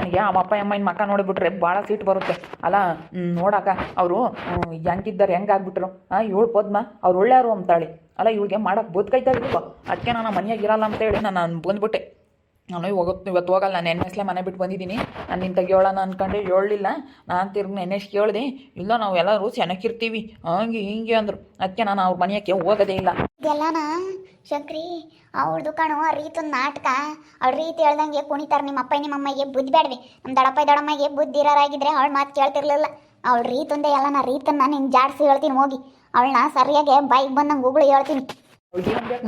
ನನಗೆ ಆ ಅಪ್ಪ ಅಮ್ಮನ ಮಕ್ಕ ನೋಡಿಬಿಟ್ರೆ ಭಾಳ ಸೀಟ್ ಬರುತ್ತೆ ಅಲ್ಲ. ನೋಡಾಕ ಅವರು ಹೆಂಗಿದ್ದಾರೆ ಹೆಂಗಾಗ್ಬಿಟ್ರು. ಇವಳು ಪದ್ಮ ಅವ್ರು ಒಳ್ಳೆಯವರು ಅಂತಾಳೆ ಅಲ್ಲ. ಇವಳಿಗೆ ಮಾಡೋಕೆ ಬದುಕೈತಾಗಿಲ್ವ. ಅದಕ್ಕೆ ನಾನು ಮನೆಯಾಗ ಇರಲ್ಲ ಅಂತೇಳಿ ನಾನು ಬಂದ್ಬಿಟ್ಟೆ. ನಾನು ಇವತ್ತು ಹೋಗಲ್ಲ. ನಾನು ನೆನ್ನೆಸ್ಲೆ ಮನೆ ಬಿಟ್ಟು ಬಂದಿದ್ದೀನಿ. ನಾನು ನಿನ್ನ ತೆಗಿಯೋಳನ ಅಂದ್ಕೊಂಡೆ ಹೇಳಲಿಲ್ಲ. ನಾನು ತಿರ್ಗಿ ನೆನ್ನೆಸ್ ಕೇಳಿದೆ. ಇಲ್ಲ ನಾವು ಎಲ್ಲರೂ ಚೆನ್ನಾಗಿರ್ತೀವಿ ಹಂಗೆ ಹಿಂಗೆ ಅಂದರು. ಅದಕ್ಕೆ ನಾನು ಅವ್ರ ಮನೆಯಕ್ಕೆ ಹೋಗೋದೇ ಇಲ್ಲ. ಇದೆಲ್ಲನಾ ಶಂಕ್ರಿ ಅವ್ಳದು ಕಣು ಆ ರೀತೊಂದು ನಾಟಕ. ಅವ್ಳ ರೀತಿ ಹೇಳ್ದಂಗೆ ಕುಣಿತಾರೆ. ನಿಮ್ಮ ಅಪ್ಪ ನಿಮ್ಮ ಅಮ್ಮಗೆ ಬುದ್ಧಿ ಬೇಡವೆ. ನಮ್ಮ ದಡಪ್ಪ ದೊಡಮ್ಮಗೆ ಬುದ್ಧಿ ಇರೋರಾಗಿದ್ರೆ ಅವಳು ಮಾತು ಕೇಳ್ತಿರ್ಲಿಲ್ಲ. ಅವಳು ರೀತೊಂದೇ ಎಲ್ಲ ನಾ ರೀತನ್ನ ನಿಂಗೆ ಜಾಡಿಸಿ ಹೇಳ್ತೀನಿ ಹೋಗಿ. ಅವಳನ್ನ ಸರಿಯಾಗಿ ಬೈಕ್ ಬಂದಂಗೆ ಉಗುಳು ಹೇಳ್ತೀನಿ. ಅವ್ಳಿಗೆ ಏನು ಬೇಕು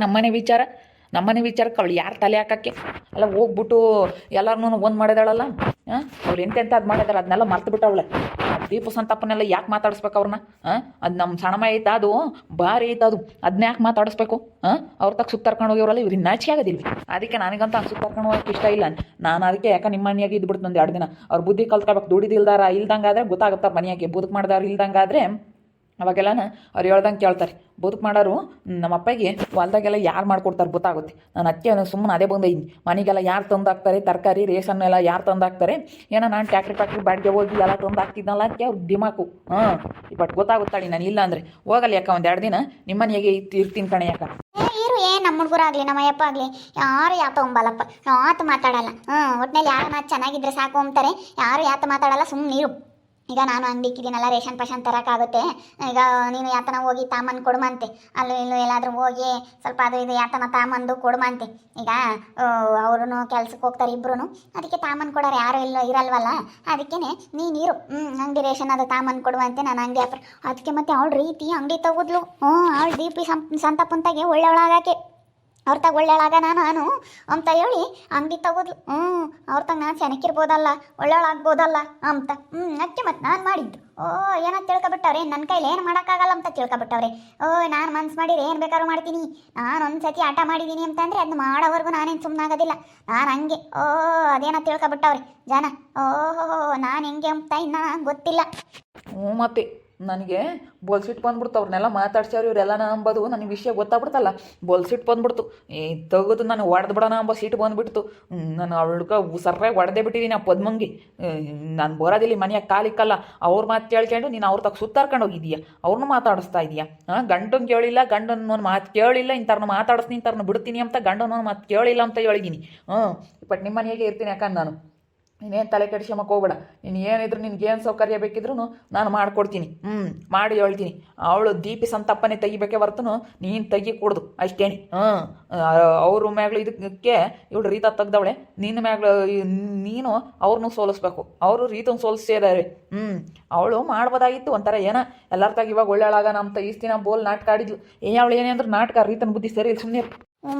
ನಮ್ಮನೆ ವಿಚಾರಕ್ಕೆ ಅವಳು ಯಾರು ತಲೆ ಹಾಕಕ್ಕೆ ಅಲ್ಲ. ಹೋಗ್ಬಿಟ್ಟು ಎಲ್ಲರನ್ನೂ ಒಂದು ಮಾಡಿದಾಳಲ್ಲ. ಅವ್ರು ಎಂತೆಂತ ಅದು ಮಾಡಿದಾರೆ ಅದನ್ನೆಲ್ಲ ಮರ್ತು ಬಿಟ್ಟವಳೆ. ದೀಪ ಸಂತಪ್ಪನೆಲ್ಲ ಯಾಕೆ ಮಾತಾಡಿಸ್ಬೇಕು ಅವ್ರನ್ನ? ಅದು ನಮ್ಮ ಸಣ್ಣಮ್ಮ ಐತಾ, ಅದು ಭಾರಿ ಐತ, ಅದು ಅದನ್ನ ಯಾಕೆ ಮಾತಾಡಿಸ್ಬೇಕು? ಅವ್ರ ತಕ್ಕ ಸುತ್ತ ಕರ್ಕೊಂಡು ಹೋಗಿವ್ರಲ್ಲ, ಇವ್ರಿಗೆ ನಾಚಿಕೆ ಆಗೋದಿಲ್ವಿ. ಅದಕ್ಕೆ ನನಗಂತ ಹಂಗೆ ಸುತ್ತ ಕರ್ಕೊಂಡು ಹೋಗೋಕೆ ಇಷ್ಟ ಇಲ್ಲ. ನಾನು ಅದಕ್ಕೆ ಯಾಕೆ ನಿಮ್ಮ ಮನೆಯಾಗೆ ಇದ್ಬಿಡ್ತು ಒಂದು 2 ದಿನ. ಅವ್ರ ಬುದ್ಧಿ ಕಲ್ತ್ಕೋಬೇಕು. ದುಡಿದಿಲ್ದಾರ ಇಲ್ದಂಗಾದ್ರೆ ಗೊತ್ತಾಗುತ್ತಾರೆ ಮನೆಯಾಗೆ. ಬದುಕು ಮಾಡಿದವ್ರು ಇಲ್ದಂಗಾದ್ರೆ ಅವಾಗೆಲ್ಲನ ಅವ್ರು ಹೇಳ್ದಂಗೆ ಕೇಳ್ತಾರೆ. ಬದುಕು ಮಾಡೋರು ನಮ್ಮ ಅಪ್ಪಗೆ ಹೊಲ್ದಾಗೆಲ್ಲ ಯಾರು ಮಾಡ್ಕೊಡ್ತಾರೆ ಗೊತ್ತಾಗುತ್ತೆ. ನಾನು ಅದಕ್ಕೆ ಸುಮ್ಮನೆ ಅದೇ ಬಂದಿದ್ದೀನಿ. ಮನೆಗೆಲ್ಲ ಯಾರು ತಂದಾಕ್ತಾರೆ, ತರಕಾರಿ ರೇಷನ್ ಎಲ್ಲ ಯಾರು ತಂದಾಕ್ತಾರೆ. ಏನೋ ನಾನು ಟ್ಯಾಕ್ಟ್ರಿ ಬಾಡಿಗೆ ಹೋಗಿ ಎಲ್ಲ ತಂದಾಕ್ತಿದ್ನಲ್ಲ ಅದಕ್ಕೆ ಅವ್ರು ದಿಮಾಕು. ಬಟ್ ಗೊತ್ತಾಗುತ್ತಾಳಿ ನಾನು ಇಲ್ಲ ಅಂದರೆ ಹೋಗಲ್ಲ ಯಾಕ ಒಂದು 2 ದಿನ ನಿಮ್ಮ ಮನೆಯಾಗೆ ಇರ್ತೀನಿ ಕಣೆ ಯಾಕ. ಇರು ನಮ್ಮ ಹುಡುಗರಾಗಲಿ ನಮ್ಮ ಅಯ್ಯಪ್ಪ ಆಗಲಿ ಯಾರು ಯಾತ ಒಂಬಲ್ಲಪ್ಪ. ಯಾತು ಮಾತಾಡಲ್ಲ. ಒಟ್ಟಿನಲ್ಲಿ ಯಾರು ಚೆನ್ನಾಗಿದ್ರೆ ಸಾಕು ಅಂತಾರೆ. ಯಾರು ಯಾತ ಮಾತಾಡಲ್ಲ. ಸುಮ್ಮನೆ ಇರು. ಈಗ ನಾನು ಅಂಗಡಿಕ್ಕಿದ್ದೀನಲ್ಲ, ರೇಷನ್ ಪೇಷನ್ ತರೋಕ್ಕಾಗುತ್ತೆ. ಈಗ ನೀನು ಯಾತನ ಹೋಗಿ ತಾಮನ್ ಕೊಡುಮಂತೆ. ಅಲ್ಲೂ ಇಲ್ಲೂ ಎಲ್ಲಾದರೂ ಹೋಗಿ ಸ್ವಲ್ಪ ಅದು ಇದು ಯಾತನ ತಾಮಂದು ಕೊಡುಮಂತೆ. ಈಗ ಅವರು ಕೆಲ್ಸಕ್ಕೆ ಹೋಗ್ತಾರೆ ಇಬ್ರು. ಅದಕ್ಕೆ ತಾಮನ್ ಕೊಡೋರು ಯಾರು ಇರಲ್ವಲ್ಲ. ಅದಕ್ಕೆ ನೀರು ಅಂಗಡಿ ರೇಷನ್ ಅದು ತಾಮನ್ ಕೊಡುವಂತೆ. ನಾನು ಅಂಗಡಿ ವ್ಯಾಪಾರ ಅದಕ್ಕೆ ಮತ್ತೆ ಅವಳು ರೀತಿ ಅಂಗಡಿ ತಗೋದ್ಲು. ಅವಳು ದೀಪಿ ಸಂತಪ್ಪಂತಾಗೆ ಒಳ್ಳೆಯೊಳಗಾಕೆ ಅವ್ರ ತಾಗ ಒಳ್ಳೆಯೊಳಾಗ ನಾನು ಅಂತ ಹೇಳಿ ಅಂಗಡಿ ತಗೋದ್ಲು. ಅವ್ರ ತಾಗ ನಾನು ಚೆನ್ನಾಗಿರ್ಬೋದಲ್ಲ, ಒಳ್ಳೆಯೊಳಾಗ್ಬೋದಲ್ಲ ಅಂತ. ಅದಕ್ಕೆ ಮತ್ತೆ ನಾನು ಮಾಡಿದ್ದು. ಏನೋ ತಿಳ್ಕೊಬಿಟ್ಟವ್ರೆ. ನನ್ನ ಕೈಲಿ ಏನು ಮಾಡೋಕ್ಕಾಗಲ್ಲ ಅಂತ ತಿಳ್ಕೊಬಿಟ್ಟವ್ರೆ. ನಾನು ಮನ್ಸು ಮಾಡಿರಿ ಏನು ಬೇಕಾದ್ರೂ ಮಾಡ್ತೀನಿ. ನಾನು ಒಂದು ಸತಿ ಆಟ ಮಾಡಿದ್ದೀನಿ ಅಂತಂದರೆ ಅದನ್ನ ಮಾಡೋವರೆಗೂ ನಾನೇನು ಸುಮ್ಮನಾಗೋದಿಲ್ಲ. ನಾನು ಹಂಗೆ ಅದೇನೋ ತಿಳ್ಕೊಬಿಟ್ಟವ್ರೆ ಜನ. ನಾನು ಹೆಂಗೆ ಅಂತ ಇನ್ನೂ ಗೊತ್ತಿಲ್ಲ. ಮತ್ತೆ ನನಗೆ ಬೋಲ್ಸಿಟ್ಟು ಬಂದ್ಬಿಡ್ತು. ಅವ್ರನ್ನೆಲ್ಲ ಮಾತಾಡ್ಸ್ಯಾರ ಇವರೆಲ್ಲ ಅಂಬೋದು ನನಗೆ ವಿಷಯ ಗೊತ್ತಾಗ್ಬಿಡ್ತಲ್ಲ. ಬೋಲ್ಸಿಟ್ಟು ಬಂದ್ಬಿಡ್ತು. ತೆಗೆದು ನಾನು ಹೊಡೆದು ಬಿಡೋಣ ಅಂಬ ಸೀಟ್ ಬಂದುಬಿಡ್ತು. ನಾನು ಅವಳಿಗೆ ಸರ್ರಾಗಿ ಹೊಡೆದೇ ಬಿಟ್ಟಿದ್ದೀನಿ ಆ ಪದ್ಮಂಗೆ. ನಾನು ಬರೋದಿಲ್ಲ ಮನೆಯಾಗ ಕಾಲಿಕ್ಕಲ್ಲ. ಅವ್ರ ಮಾತು ಕೇಳ್ಕೊಂಡು ನೀನು ಅವ್ರ ತಕ್ಕ ಸುತ್ತಾರ್ಕೊಂಡು ಹೋಗಿದ್ದೀಯಾ. ಅವ್ರನ್ನೂ ಮಾತಾಡಿಸ್ತಾ ಇದೀಯಾ. ಗಂಡನ ಕೇಳಿಲ್ಲ, ಗಂಡನ ಮಾತು ಕೇಳಿಲ್ಲ. ಇಂಥವ್ರನ್ನ ಮಾತಾಡಿಸ್ತೀನಿ, ಇಂಥವ್ರನ್ನ ಬಿಡ್ತೀನಿ ಅಂತ ಗಂಡನ ಮಾತು ಕೇಳಿಲ್ಲ ಅಂತ ಹೇಳಿದ್ದೀನಿ. ಬಟ್ ನಿಮ್ಮ ಮನೆಯಾಗೆ ಇರ್ತೀನಿ ಯಾಕಂದ್ರೆ ನಾನು. ನೀನೇನು ತಲೆ ಕೆಡಿಸ್ಕೊಂಬಕ್ಕೆ ಹೋಗ್ಬೇಡ. ನೀನು ಏನಿದ್ರು ನಿನ್ಗೇನು ಸೌಕರ್ಯ ಬೇಕಿದ್ರು ನಾನು ಮಾಡಿಕೊಡ್ತೀನಿ. ಮಾಡಿ ಹೇಳ್ತೀನಿ. ಅವಳು ದೀಪಿ ಸಂತಪ್ಪನೇ ತೆಗಿಬೇಕೇ ಹೊರತು ನೀನು ತೆಗಿ ಕೊಡ್ದು ಅಷ್ಟೇನಿ. ಅವ್ರ ಮ್ಯಾಗ್ಲು ಇದಕ್ಕೆ ಇವಳು ರೀತ ತೆಗ್ದವಳೆ. ನಿನ್ನ ಮ್ಯಾಗ್ಲು ನೀನು ಅವ್ರನ್ನೂ ಸೋಲಿಸ್ಬೇಕು. ಅವರು ರೀತನ ಸೋಲಿಸಿದ್ದಾರೆ. ಅವಳು ಮಾಡ್ಬೋದಾಗಿತ್ತು ಒಂಥರ ಏನೋ ಎಲ್ಲರ ತಾಗ ಇವಾಗ ಒಳ್ಳೆಯಳಾಗ ನಮ್ಮ ತೆಗಿಸ್ತೀನ ಬೋಲ್ ನಾಟಕ ಆಡಿದ್ಲು. ಅವಳು ಏನೇ ಅಂದ್ರೆ ನಾಟಕ ರೀತನ ಬುದ್ಧಿ ಸರಿ ಇಲ್ಲ, ಸುಮ್ಮನೆ.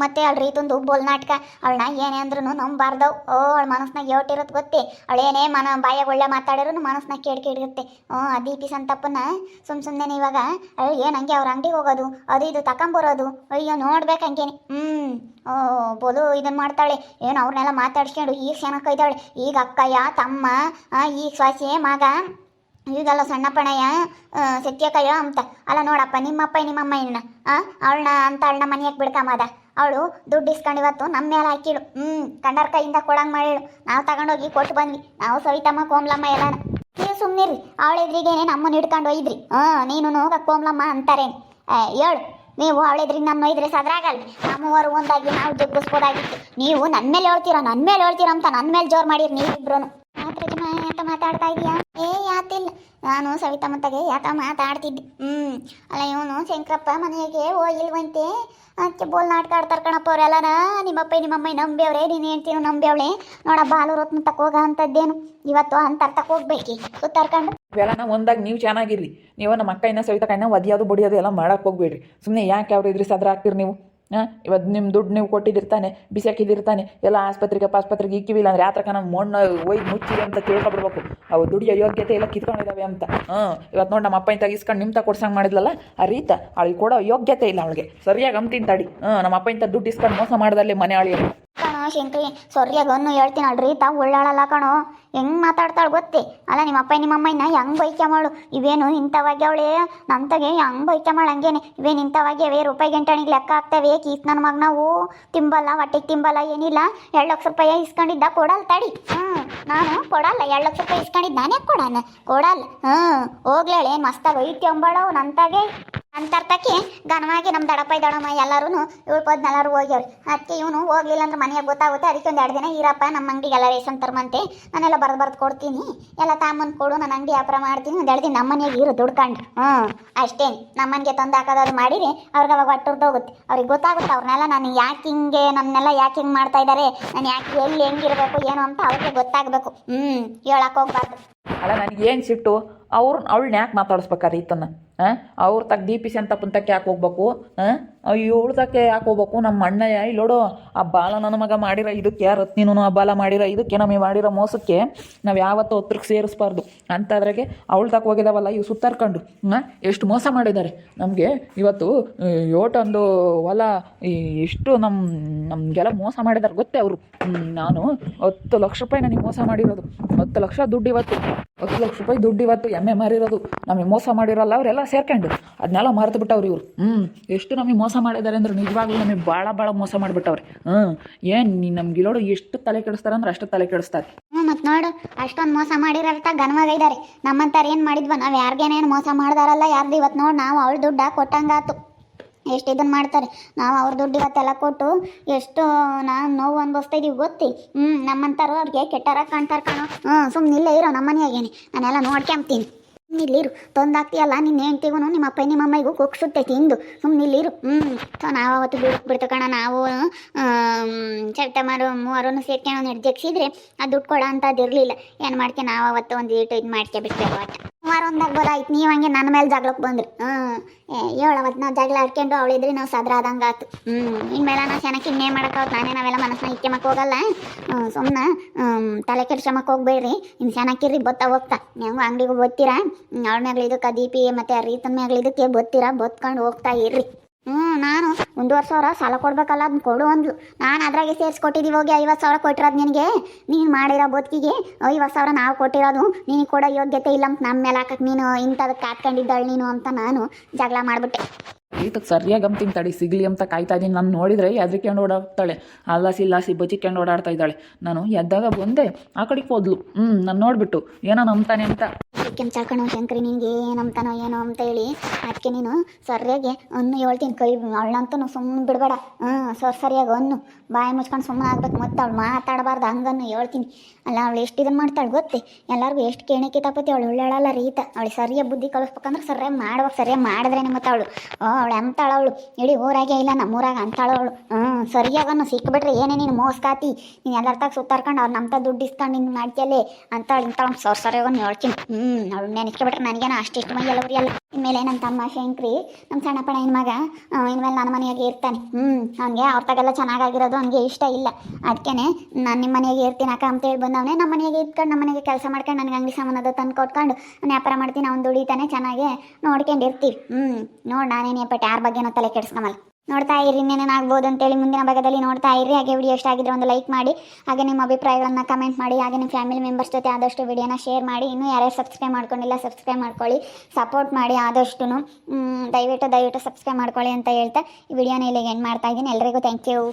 ಮತ್ತೆ ಅವಳು ರೀತೊಂದು ಬೋಲ್ ನಾಟಕ. ಅವಳನ್ನ ಏನೇ ಅಂದ್ರೂ ನಂಬಾರ್ದವು. ಅವಳ ಮನಸ್ನಾಗ ಯೋಟಿರೋದು ಗೊತ್ತೇ. ಅವಳೇನೇ ಬಾಯಾಗ ಒಳ್ಳೆ ಮಾತಾಡಿದ್ರು ಮನಸ್ನಾಗ ಕೇಳಿರುತ್ತೆ. ಆ ದೀಪಿ ಸಂತಪ್ಪನ ಸುಮ್ಮನೆ ಇವಾಗ ಏನು ಹಂಗೆ ಅವ್ರ ಅಂಗಡಿಗೆ ಹೋಗೋದು ಅದು ಇದು ತಗೊಂಬರೋದು. ಅಯ್ಯೋ ನೋಡ್ಬೇಕು ಹಂಗೇನೆ. ಬೋಲು ಇದನ್ನು ಮಾಡ್ತಾಳೆ. ಏನು ಅವ್ರನ್ನೆಲ್ಲ ಮಾತಾಡ್ಸ್ಕೊಂಡು ಈಗ ಚೆನ್ನಾಗಿ ಇದ್ದಾಳೆ. ಈಗ ಅಕ್ಕಯ್ಯ ತಮ್ಮ ಈಗ ಸ್ವಾಸಿ ಮಗ ಈಗೆಲ್ಲ ಸಣ್ಣ ಪಣಯ್ಯ ಸತ್ಯಕಯ್ಯ ಅಂತ. ಅಲ್ಲ ನೋಡಪ್ಪ ನಿಮ್ಮಪ್ಪ ನಿಮ್ಮಮ್ಮ ಇನ್ನ ಅವಳನ್ನ ಮನೆಯಾಗ ಬಿಡ್ಕೊಂಬದ. ಅವಳು ದುಡ್ಡು ಇಸ್ಕೊಂಡು ಇವತ್ತು ನಮ್ಮ ಮೇಲೆ ಹಾಕಿಳು. ಕಂಡರ ಕೈಯಿಂದ ಕೊಡಂಗೆ ಮಾಡಿಳು. ನಾವು ತಗೊಂಡೋಗಿ ಕೊಟ್ಟು ಬಂದ್ವಿ. ನಾವು ಸವಿತಮ್ಮ ಕೋಮ್ಲಮ್ಮ ಎಲ್ಲಾನ. ನೀವು ಸುಮ್ಮನಿರ್ರಿ. ಅವಳೆದ್ರಿಗೇನೆ ನಮ್ಮನ್ನು ಹಿಡ್ಕೊಂಡು ಒಯ್ದ್ರಿ. ನೀನು ಕೋಮ್ಲಮ್ಮ ಅಂತಾರೆ. ಹೇಳು ನೀವು ಅವಳೆದ್ರಿಗೆ ನಮ್ಮ ಒಯ್ದ್ರೆ ಸದ್ರಾಗಲ್ಲ. ನಮ್ಮವರು ಒಂದಾಗಿ ನಾವು ಜಗ್ಗಿಸ್ಬೋದಾಗಿತ್ತು. ನೀವು ನನ್ನ ಮೇಲೆ ಹೇಳ್ತೀರಾ ಅಂತ ನನ್ನ ಮೇಲೆ ಜೋರು ಮಾಡಿರಿ ನೀವಿಬ್ರು. ಯಾತ ಮಾತಾಡ್ತಾ ಇದೀಯಾ? ಯಾತಿಲ್ಲ, ನಾನು ಸವಿತಮ್ಮತ್ತಗೆ ಯಾತ ಮಾತಾಡ್ತಿದ್ದೆ. ಅಲ್ಲ ಇವನು ಶಂಕರಪ್ಪ ಮನೆಗೆ ಹೋಗಿಲ್ವಂತೆ. ಅದಕ್ಕೆ ಬೋಲ್ ನಾಟಕ ಆಡ್ತಾರೆ ಕಣಪ್ಪ ಅವರೆಲ್ಲನ. ನಿಮ್ಮಪ್ಪ ನಿಮ್ಮಮ್ಮ ನಂಬ್ಯವ್ರೆ, ನೀನು ಹೇಳ್ತೀನೋ ನಂಬ್ಯವಳೆ. ನೋಡ ಬಾಲು ರತ್ನ ತಕೋಗ ಅಂತದ್ದೇನು ಇವತ್ತು ಅಂತಾರ ತಕೋಗ್ಬೇಕಿ ಸುತ್ತಾರ್ಕೊಂಡು. ಇವೆಲ್ಲ ಒಂದಾಗ ನೀವು ಚೆನ್ನಾಗಿರ್ರಿ. ನೀವು ನಮ್ಮ ಅಕ್ಕ ಇನ್ನ ಸವಿತಾ ಕೈನ ಒದಿಯೋದು ಬಡಿಯೋದು ಎಲ್ಲ ಮಾಡಕ್ಕೆ ಹೋಗ್ಬೇಡ್ರಿ. ಸುಮ್ಮನೆ ಯಾಕೆ ಅವ್ರು ಇದ್ರಿ ಸದ್ರ ಆಗ್ತೀರಿ ನೀವು. ಇವತ್ತು ನಿಮ್ಮ ದುಡ್ಡು ನೀವು ಕೊಟ್ಟಿದ್ದಿರ್ತಾನೆ, ಬಿಸಿ ಹಾಕಿದಿರ್ತಾನೆ. ಎಲ್ಲ ಆಸ್ಪತ್ರೆಗೆ ಇಕ್ಕಿವಿಲ್ಲ ಅಂದ್ರೆ ಯಾತ್ರಕ ನಮ್ಮ ಮಣ್ಣು ಒಯ್ದು ಮುಚ್ಚಿದೆ ಅಂತ ತಿಳ್ಕೊಬಿಡ್ಬೇಕು. ಅವು ದುಡಿಯೋ ಯೋಗ್ಯತೆ ಎಲ್ಲ ಕಿತ್ಕೊಂಡಿದ್ದಾವೆ ಅಂತ. ಇವತ್ತು ನೋಡಿ ನಮ್ಮ ಅಪ್ಪ ಇಂತ ಇಸ್ಕೊಂಡು ನಿಮ್ಮ ಕೊಡ್ಸಂಗೆ ಮಾಡಿದ್ಲಲ್ಲ ಆ ರೀತ. ಅವಳಿಗೆ ಕೊಡೋ ಯೋಗ್ಯತೆ ಇಲ್ಲ ಅವಳಿಗೆ. ಸರಿಯಾಗಿ ಅಂತೀನಿ ತಡಿ. ನಮ್ಮ ಅಪ್ಪ ಇಂತ ದುಡ್ಡು ಇಸ್ಕೊಂಡು ಮೋಸ ಮಾಡ್ದಲ್ಲೇ ಮನೆ ಆಳಿ. ಕಣೋ ಶಂಕ್ರಿ, ಸೊರ್ಯಾಗನ್ನು ಹೇಳ್ತೀನಿ ಅಲ್ರಿ ತಾವು ಒಳ್ಳಾಳಲ್ಲ ಕಣೋ, ಹೆಂಗೆ ಮಾತಾಡ್ತಾಳೆ ಗೊತ್ತೇ ಅಲ್ಲ. ನಿಮ್ಮ ಅಪ್ಪ ನಿಮ್ಮಮ್ಮನ ಹೆಂಗೆ ಬೈಕ ಮಾಡು, ಇವೇನು ಇಂಥವಾಗಿ ಅವಳೆ ನಂತಗೆ ಹೆಂಗೆ ಬೈಕ ಮಾಡು, ಹಂಗೇನೆ ಇವೇನು ಇಂಥವಾಗ್ಯವೇ ರೂಪಾಯಿ ಗಂಟಣಿಗೆ ಲೆಕ್ಕ ಆಗ್ತವೆ. ಕೀಸ್ ನನ್ನ ಮಗ ನಾವು ತಿಂಬಲ್ಲ, ಹೊಟ್ಟೆಗೆ ತಿಂಬಲ್ಲ, ಏನಿಲ್ಲ. 2 ಲಕ್ಷ ರೂಪಾಯಿ ಇಸ್ಕೊಂಡಿದ್ದ ಕೊಡಲ್ಲ ತಡಿ. ನಾನು ಕೊಡಲ್ಲ, 2 ಲಕ್ಷ ರೂಪಾಯಿ ಇಸ್ಕೊಂಡಿದ್ದು ನಾನೇ ಕೊಡಲ್ಲ. ಹೋಗ್ಲೇಳು ಏನು ಮಸ್ತಾಗ ಐತಿ ಅಂಬಾಳವು ನಂತಾಗೆ ಅಂತರ್ತಕ್ಕೆ ಘನವಾಗಿ ನಮ್ಮ ದಡಮ್ಮ ಎಲ್ಲರೂ ಇವ್ರು ಪದ್ನೆಲ್ಲರೂ ಹೋಗ್ಯವ್ರಿ. ಅದಕ್ಕೆ ಇವನು ಹೋಗ್ಲಿಲ್ಲ ಅಂದ್ರೆ ಮನೆಯಾಗ ಗೊತ್ತಾಗುತ್ತೆ. ಅದಕ್ಕೆ ಒಂದು 2 ದಿನ ಇರಪ್ಪ ನಮ್ಮ ಅಂಗಡಿಗೆಲ್ಲ ರೇಷನ್ ತರ್ಮಂತೆ, ನಾನೆಲ್ಲ ಬರ್ದು ಕೊಡ್ತೀನಿ, ಎಲ್ಲ ತಾಂಬಂದು ಕೊಡು, ನಾನು ಅಂಗಡಿ ವ್ಯಾಪಾರ ಮಾಡ್ತೀನಿ. ಒಂದು 2 ದಿನ ನಮ್ಮ ಮನೆಯಾಗ ಇರು ದುಡ್ಕೊಂಡು. ಅಷ್ಟೇನು ನಮ್ಮ ಮನೆಗೆ ತಂದು ಹಾಕೋದು ಮಾಡಿರಿ ಅವ್ರಿಗೆ ಅವಾಗ ಹೊಟ್ಟುರ್ದೋಗುತ್ತೆ. ಅವ್ರಿಗೆ ಗೊತ್ತಾಗುತ್ತೆ ಅವ್ರನ್ನೆಲ್ಲ ನಾನು ಯಾಕೆ ಹಿಂಗೆ ನನ್ನೆಲ್ಲ ಯಾಕೆ ಹಿಂಗೆ ಮಾಡ್ತಾ ಇದ್ದಾರೆ, ನಾನು ಯಾಕೆ ಎಲ್ಲಿ ಹೆಂಗಿರ್ಬೇಕು ಏನು ಅಂತ ಅವ್ರಿಗೆ ಗೊತ್ತಾಗಬೇಕು. ಹೇಳಕ್ಕೆ ಹೋಗ್ಬಾರ್ದು. ಅಲ್ಲ ನನಗೇನು ಸಿಟ್ಟು, ಅವಳನ್ನ ಯಾಕೆ ಮಾತಾಡಿಸ್ಬೇಕಾರೆ ಈತನ? ಅವ್ರ ತಕ್ಕ DPC ಅಂತ ಪುಂತಕ್ಕೆ ಯಾಕೆ ಹೋಗ್ಬೇಕು? ಇವಳ್ದಕ್ಕೆ ಯಾಕೆ ಹೋಗ್ಬೇಕು? ನಮ್ಮ ಅಣ್ಣಯ್ಯ ಇಲ್ಲೋಡು ಆ ಬಾಲ ನನ್ನ ಮಗ ಮಾಡಿರೋ ಇದಕ್ಕೆ ಯಾರತ್ ನೀನು ಆ ಬಾಲ ಮಾಡಿರೋ ಇದಕ್ಕೆ ನಮಗೆ ಮಾಡಿರೋ ಮೋಸಕ್ಕೆ ನಾವು ಯಾವತ್ತೂ ಹತ್ರಕ್ಕೆ ಸೇರಿಸ್ಬಾರ್ದು ಅಂತಾದ್ರಾಗೆ ಅವಳ ತಕ್ಕ ಹೋಗಿದಾವಲ್ಲ ಇವು ಸುತ್ತಾರ್ಕೊಂಡು ಎಷ್ಟು ಮೋಸ ಮಾಡಿದ್ದಾರೆ ನಮಗೆ. ಇವತ್ತು ಯೋಟೊಂದು ಹೊಲ ಎಷ್ಟು ನಮಗೆಲ್ಲ ಮೋಸ ಮಾಡಿದ್ದಾರೆ ಗೊತ್ತೇ ಅವರು. ನಾನು 10 ಲಕ್ಷ ರೂಪಾಯಿ ನನಗೆ ಮೋಸ ಮಾಡಿರೋದು. 10 ಲಕ್ಷ ದುಡ್ಡು ಇವತ್ತು, 10 ಲಕ್ಷ ರೂಪಾಯಿ ದುಡ್ಡು ಇವತ್ತು ಎಮ್ಮೆ ಮಾರಿರೋದು. ನಮಗೆ ಮೋಸ ಮಾಡಿರಲ್ಲ ಅವರೆಲ್ಲ ಸೇರ್ಕೊಂಡು ಅದನ್ನೆಲ್ಲ ಮರೆತು ಬಿಟ್ಟವ್ರು ಇವರು. ಎಷ್ಟು ನಮಗೆ ಮೋಸ ಮಾಡಿದ್ದಾರೆ ಅಂದ್ರೆ ನಿಜವಾಗ್ಲೂ ನಮಗೆ ಭಾಳ ಮೋಸ ಮಾಡಿಬಿಟ್ಟವ್ರೆ. ಏನು ನಮ್ಗೆ ಇಲ್ಲೋಡು ಎಷ್ಟು ತಲೆ ಕೆಡಿಸ್ತಾರೆ ಅಂದ್ರೆ ಅಷ್ಟು ತಲೆ ಕೆಡಿಸ್ತಾರೆ. ಮತ್ತು ನೋಡು ಅಷ್ಟೊಂದು ಮೋಸ ಮಾಡಿರಲ್ತ ಘನವಾಗಿದ್ದಾರೆ. ನಮ್ಮಂತಾರೆ ಏನು ಮಾಡಿದ್ವ ನಾವು? ಯಾರಿಗೇನೇನು ಮೋಸ ಮಾಡ್ದಾರಲ್ಲ ಯಾರ್ದು ಇವತ್ತು ನೋಡಿ ನಾವು ಅವಳ ದುಡ್ಡು ಕೊಟ್ಟಂಗಾತು. ಎಷ್ಟು ಇದನ್ನು ಮಾಡ್ತಾರೆ. ನಾವು ಅವ್ರ ದುಡ್ಡು ಇವತ್ತೆಲ್ಲ ಕೊಟ್ಟು ಎಷ್ಟು ನಾವು ನೋವು ಅನ್ಭವಿಸ್ತಾ ಇದೀವಿ ಗೊತ್ತಿ. ನಮ್ಮಂತಾರು ಅವ್ರಿಗೆ ಕೆಟ್ಟಾರ ಕಾಣ್ತಾರೆ ಕಣೋ. ಸುಮ್ಮನೆ ಇಲ್ಲೇ ಇರೋ ನಮ್ಮ ಮನೆಯಾಗೇನೆ ನಾನೆಲ್ಲ ನೋಡ್ಕೊಂತೀನಿ. ಇಲ್ಲಿರು ತೊಂದಾಗ್ತೀಯಲ್ಲ ನಿನ್ನ ಹೆಂಡ್ತಿಗೂ ನಿಮ್ಮ ಅಪ್ಪ ನಿಮ್ಮಮ್ಮಗೂ ಕುಗ್ಸುತ್ತೆ ತಿಂದು. ಸುಮ್ಮನೆ ಇಲ್ಲಿರು. ನಾವು ಅವತ್ತು ಬಿಡ್ತು ಕಣ. ನಾವು ಸೆಪ್ಟೆಂಬರ್ 3 ಸೇರ್ಕೊಂಡು ನಿರ್ಜಗಿಸಿದ್ರೆ ಆ ದುಡ್ಡು ಕೊಡೋ ಅಂಥದ್ದಿರಲಿಲ್ಲ. ಏನು ಮಾಡ್ಕೆ ನಾವು ಅವತ್ತು ಒಂದು ಇಟ್ಟು ಇದು ಮಾಡ್ಕೊಬಿಡ್ತೇವೆ. ಒಟ್ಟು 1 ಬರಾಯ್ತು. ನೀವು ಹಂಗೆ ನನ್ನ ಮೇಲೆ ಜಗಳಕ್ಕೆ ಬಂದ್ರಿ. ಅವತ್ತು ನಾವು ಜಗಳ ಆಡ್ಕೊಂಡು ಅವಳಿದ್ರಿ ನಾವು ಸದ್ರ ಆದಂಗೆ ಆಯ್ತು. ಇನ್ಮೇಲೆ ನಾವು ಚೆನ್ನಾಗಿ ಇನ್ನೇ ಮಾಡೋಕ್ಕಾಗುತ್ತೆ. ನಾವೆಲ್ಲ ಮನಸ್ಸನ್ನ ಇಕ್ಕೆಮಕ್ಕೆ ಹೋಗಲ್ಲ. ಸುಮ್ಮನೆ ತಲೆ ಕೆಡ್ಸಮಕ್ಕೆ ಹೋಗ್ಬೇಡ್ರಿ. ಇನ್ನು ಚೆನ್ನಾಗಿರ್ರಿ ಬತ್ತಾ ಹೋಗ್ತಾ ಹೆಂಗೋ ಅಂಗಡಿಗೂ ಬತ್ತೀರಾ. ಅವಳ ಮ್ಯಾಗ್ಲಿ ಇದಕ್ಕೆ ದೀಪಿ ಮತ್ತು ರೀತನ ಮ್ಯಾಗ್ಲಿ ಇದಕ್ಕೆ ಬತ್ತೀರಾ, ಬತ್ಕೊಂಡು ಹೋಗ್ತಾ ಇರ್ರಿ. ನಾನು 1,500,000 ಸಾಲ ಕೊಡ್ಬೇಕಲ್ಲ, ಅದನ್ನ ಕೊಡು ಅಂದ್ಲು. ನಾನು ಅದ್ರಾಗೆ ಸೇರಿಸ್ಕೊಟ್ಟಿದ್ದೀವಿ. ಹೋಗಿ 50,000 ಕೊಟ್ಟಿರೋದು ನಿನಗೆ. ನೀನು ಮಾಡಿರೋ ಬದುಕಿಗೆ 50,000 ನಾವು ಕೊಟ್ಟಿರೋದು. ನಿನಗೆ ಕೊಡೋ ಯೋಗ್ಯತೆ ಇಲ್ಲ ಅಂತ ನಮ್ಮ ಮೇಲೆ ಹಾಕಕ್ಕೆ ನೀನು ಇಂಥದಕ್ಕೆ ಕಾತ್ಕೊಂಡಿದ್ದಾಳೆ ನೀನು ಅಂತ ನಾನು ಜಗಳ ಮಾಡಿಬಿಟ್ಟೆ. ಈತಕ್ಕೆ ಸರಿಯಾಗಿ ಅಂತೀನಿ ತಡಿ ಸಿಗಲಿ ಅಂತ ಕಾಯ್ತಾ ಇದ್ದೀನಿ. ನಾನು ನೋಡಿದರೆ ಎದ್ರಿಕೊಂಡು ಓಡಾಡ್ತಾಳೆ, ಅಲ್ಲಾಸಿ ಬಜಿಕೊಂಡು ಓಡಾಡ್ತಾ ಇದ್ದಾಳೆ. ನಾನು ಎದ್ದಾಗ ಬಂದೆ ಆ ಕಡೆಗೆ ಹೋದ್ಲು. ನಾನು ನೋಡಿಬಿಟ್ಟು ಏನೋ ನಂಬ್ತಾನೆ ಅಂತ ಕೆಂಚಾಕಣೋ ಶಂಕರಿ ನಿನಗೆ ಏನಂತಾನೋ ಏನೋ ಅಂತ ಹೇಳಿ ಅದಕ್ಕೆ ನೀನು ಸರಿಯಾಗಿ ಅನ್ನು ಹೇಳ್ತೀನಿ. ಕೈ ಅವಳಂತೂ ಸುಮ್ಮನೆ ಬಿಡಬೇಡ. ಸರಿಯಾಗಿ ಅನ್ನು ಬಾಯಿ ಮುಚ್ಕೊಂಡು ಸುಮ್ಮನೆ ಆಗ್ಬೇಕು. ಮತ್ತೆ ಅವಳು ಮಾತಾಡಬಾರ್ದು ಹಂಗನ್ನು ಹೇಳ್ತೀನಿ. ಅಲ್ಲ ಅವಳು ಎಷ್ಟು ಇದನ್ನು ಮಾಡ್ತಾಳೆ ಗೊತ್ತೇ. ಎಲ್ಲರಿಗೂ ಎಷ್ಟು ಕೇಣಕ್ಕೆ ತಪ್ಪತಿ ಅವಳು ಒಳ್ಳೆಯಲ್ಲ ರೀತ. ಅವಳು ಸರಿಯಾಗಿ ಬುದ್ಧಿ ಕಳಿಸ್ಬೇಕಂದ್ರೆ ಸರಿಯಾಗಿ ಮಾಡ್ಬೇಕು. ಸರಿಯಾಗಿ ಮಾಡಿದ್ರೇನೆ ಮತ್ತೆ ಅವಳು ಅಂತಾಳವಳು. ಇಡೀ ಊರಾಗೆ ಇಲ್ಲ ನಮ್ಮೂರಾಗ ಅಂತಾಳವಳು. ಸರಿಯಾಗನ್ನು ಸಿಕ್ಬಿಟ್ರೆ ಏನೇ ನೀನು ಮೋಸ್ಕಾತಿ. ನೀನು ಎಲ್ಲರ ತಾಗ ಸುತ್ತಾರ್ಕೊಂಡು ಅವ್ರು ನಮ್ಮ ದುಡ್ಡು ಇಸ್ಕೊಂಡು ನಿನ್ನ ಮಾಡ್ತಿಯಲ್ಲೇ ಅಂತಾಳು ಇಂತಾಳು ಸರಿಯಾಗನ್ನು ಹೇಳ್ತೀನಿ. ಅವಳು ನೆನೆಸ್ಕೊಬಿಟ್ರೆ ನನಗೇನೋ ಅಷ್ಟಿಷ್ಟು ಮೈ ಎಲ್ಲ ಉರಿಯಲ್ಲ. ಇನ್ಮೇಲೆ ನಮ್ಮ ತಮ್ಮ ಶಂಕ್ರಿ ನಮ್ಮ ಸಣ್ಣಪ್ಪನ ಹೆಣ್ಣು ಮಗ ಇನ್ಮೇಲೆ ನನ್ನ ಮನೆಯಾಗೆ ಇರ್ತಾನೆ. ಅವನಿಗೆ ಅವ್ರ ತಾಗೆಲ್ಲ ಚೆನ್ನಾಗಿರೋದು ಅವನಿಗೆ ಇಷ್ಟ ಇಲ್ಲ. ಅದಕ್ಕೆ ನಾನು ನಿಮ್ಮ ಮನೆಯಾಗೆ ಇರ್ತೀನಿ ಅಕ್ಕ ಅಂತೇಳಿ ಬಂದವನೇ. ನಮ್ಮ ಮನೆಯಾಗೆ ಇಟ್ಕೊಂಡು ನಮ್ಮ ಮನೆಗೆ ಕೆಲಸ ಮಾಡ್ಕೊಂಡು ನನಗೆ ಅಂಗಡಿ ಸಾಮಾನದ ತಂದು ಕೊಟ್ಕೊಂಡು ನಾನು ವ್ಯಾಪಾರ ಮಾಡ್ತೀನಿ. ಅವ್ನು ದುಡಿತಾನೆ ಚೆನ್ನಾಗಿ ನೋಡ್ಕೊಂಡು ಇರ್ತೀವಿ. ನೋಡಿ ನಾನೇನೇ ಪಟ್ಟು ಯಾರ ಬಗ್ಗೆನೋ ತಲೆ ಕೆಡಿಸ್ಕೊಂಬಲ್ಲ. ನೋಡ್ತಾ ಇರಿ ಇನ್ನೇನೇನಾಗ್ಬೋದು ಅಂತೇಳಿ ಮುಂದಿನ ಭಾಗದಲ್ಲಿ ನೋಡ್ತಾ ಇರಿ. ಹಾಗೆ ವಿಡಿಯೋ ಇಷ್ಟ ಆಗಿದ್ರೆ ಒಂದು ಲೈಕ್ ಮಾಡಿ, ಹಾಗೆ ನಿಮ್ಮ ಅಭಿಪ್ರಾಯಗಳನ್ನು ಕಮೆಂಟ್ ಮಾಡಿ, ಹಾಗೆ ನಿಮ್ಮ ಫ್ಯಾಮಿಲಿ ಮೆಂಬರ್ಸ್ ಜೊತೆ ಆದಷ್ಟು ವಿಡಿಯೋನ ಶೇರ್ ಮಾಡಿ. ಇನ್ನೂ ಯಾರ್ಯಾರು ಸಬ್ಸ್ಕ್ರೈಬ್ ಮಾಡ್ಕೊಂಡಿಲ್ಲ ಸಬ್ಸ್ಕ್ರೈಬ್ ಮಾಡ್ಕೊಳ್ಳಿ, ಸಪೋರ್ಟ್ ಮಾಡಿ ಆದಷ್ಟು. ದಯವಿಟ್ಟು ಸಬ್ಸ್ಕ್ರೈಬ್ ಮಾಡ್ಕೊಳ್ಳಿ ಅಂತ ಹೇಳ್ತಾ ಈ ವಿಡಿಯೋನ ಇಲ್ಲಿಗೆ ಎಂಡ್ ಮಾಡ್ತಾ ಇದ್ದೀನಿ. ಎಲ್ಲರಿಗೂ ಥ್ಯಾಂಕ್ ಯು.